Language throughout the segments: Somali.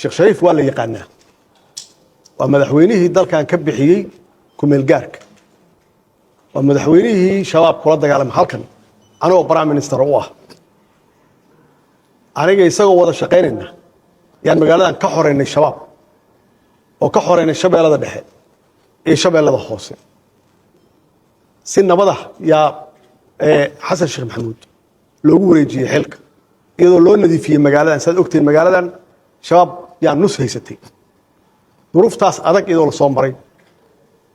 Sheekh Shariif waa la yaqaanaa waa madaxweynihii dalkan ka bixiyay kumeel gaarka waa madaxweynihii shabaab kula dagaalamay halkan anoo prime minister u ah aniga isagoo wada shaqeynayna yaan magaaladan ka xoreynay shabaab oo ka xoreynay shabeellada dhexe iyo shabeellada hoose si nabada yaa xasan sheekh maxamuud loogu wareejiyay xilka iyadoo loo nadiifiyay magaaladan saad ogteen magaaladan shabaab yaa nus haysatay duruuftaas adag iyadoo la soo maray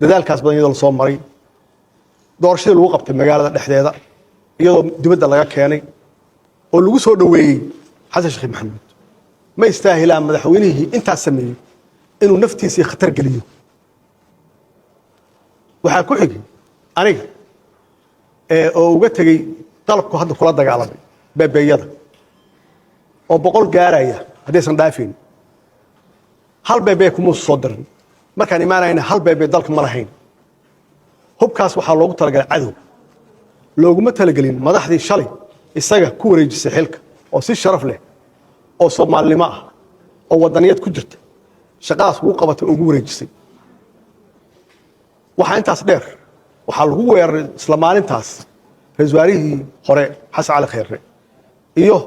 dadaalkaas badan iyadoo la soo maray doorashadii lagu qabtay magaalada dhexdeeda iyadoo dibadda laga keenay oo lagu soo dhaweeyay xasan sheekh maxamuud ma istaahilaan madaxweynihii intaas sameeyay inuu naftiisa khatar geliyo waxaa ku xigay aniga oo uga tagay qalabku hadda kula dagaalamay beebeeyada oo 100 gaaraya haddaysan dhaafin hal beebee kuma soo dirin markaan imaanayna hal beebee dalka ma lahayn hubkaas waxaa loogu talagalay cadow looguma talagelin madaxdii shalay isaga ku wareejisay xilka oo si sharaf leh oo Soomaalnimo ah oo wadaniyad ku jirta shaqadaas ugu qabatay ugu wareejisay waxaa intaas dheer waxaa lagu weeraray isla maalintaas ra'iisul wasaarihii hore Xasan Cali Khayre iyo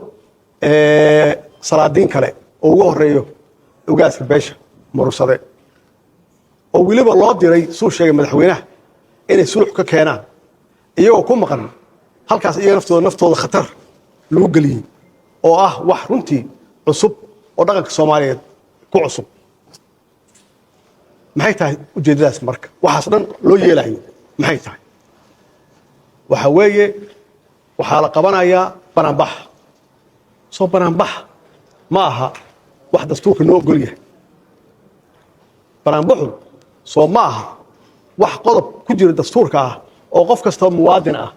salaadiin kale oo ugu horeeyo ugaaska beesha Murursade oo waliba loo diray soo sheegay madaxweynaha inay sulux ka keenaan iyagoo ku maqan halkaas iyaga naftooda khatar lagu galiyay oo ah wax runtii cusub oo dhaqanka Soomaaliyeed ku cusub maxay tahay ujeedadaas marka waxaas dhan loo yeelayo maxay tahay waxa weeye waxaa la qabanayaa banaanbax soo banaanbax ma aha wax dastuurka noo ogol yahay banaanbaxu soo ma aha wax qodob ku jira dastuurka ah oo qof kasta muwaadin ah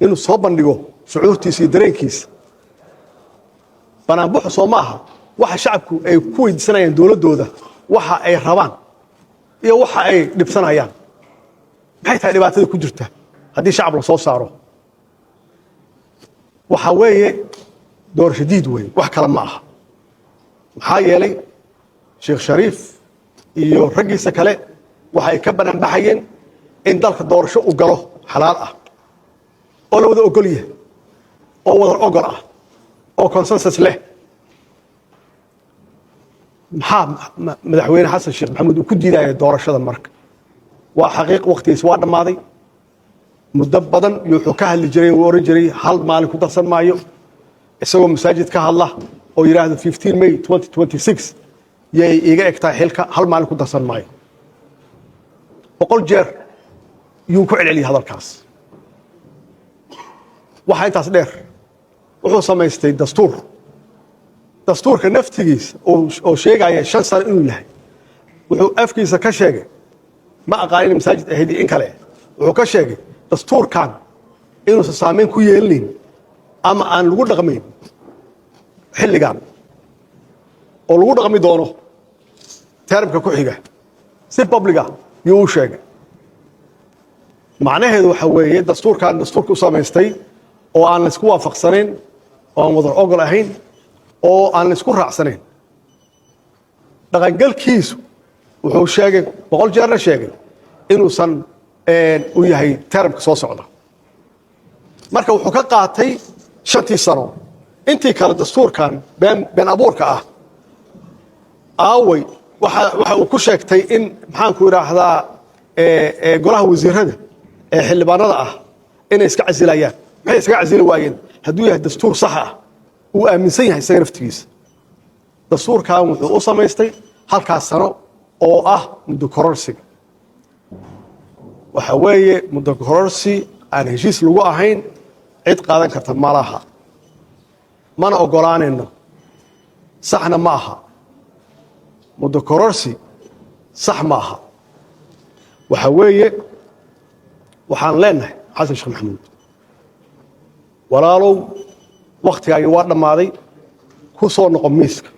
inuu soo bandhigo shucuurtiisa iyo dareenkiisa banaanbaxu soo ma aha waxa shacabku ay ku weydiisanayaan dowladooda waxa ay rabaan iyo waxa ay dhibsanayaan maxay tahay dhibaatada ku jirta haddii shacab la soo saaro waxa weeye doorasho diid weeye wax kale ma aha maxaa yeelay Sheekh Shariif iyo raggiisa kale waxay ka banaan baxayeen in dalka doorasho u galo xalaal ah oo la wada ogol yahay oo wada ogol ah oo consensus leh maxaa madaxweyne xasan sheekh maxamuud uu ku diidayo doorashada marka waa xaqiiq waqtigiisa waa dhamaaday muddo badan iyo wuxuu ka hadli jiray oo oran jiray hal maalin ku darsan maayo isagoo masaajid ka hadla oo yiraahdo 15 May 2026 yay iga egtaa xilka hal maalin ku darsan maayo 100 jeer yuu ku celceliyay hadalkaas waxa intaas dheer wuxuu samaystay dastuurka naftigiisa oo sheegaya 5 sano inuu yahay wuxuu afkiisa ka sheegay ma aqaanin masaajid ahadi in kale wuxuu ka sheegay dastuurkan inuu saameyn ku yeelin ama aan lagu dhaqmayn xilligan oo lagu dhaqmi doono taaribka ku xiga si publica yuu sheegay macnaheedu waxa weeye dastuurka u samaystay oo aan la isku waafaqsanayn oo aan wada ogol ahayn oo aan la isku raacsanayn dhaqangalkiisu wuxuu sheegay 100 jeer sheegay inuusan u yahay taaribka soo socda marka wuxuu ka qaatay 5 sano intii kala dastuurkan been abuurka ah aaway waxa uu ku sheegtay in maxaan ku yiraahdaa golaha wasiirada xildhibaanada ah inay iska casilayaan maxay iska casili waayeen hadduu yahay dastuur sax ah uu aaminsan yahay isaga naftigiisa dastuurkan wuxuu u samaystay halkaas sano oo ah muddo kororsiga waxa weeye muddo kororsi aan heshiis lagu ahayn cid qaadan karta malaha mana ogolaanayno saxna ma aha muddo kororsi sax ma aha waxa weeye waxaan leenahay xasan sheekh maxamuud walaalow waqtigaagi waa dhamaaday ku soo noqon miiska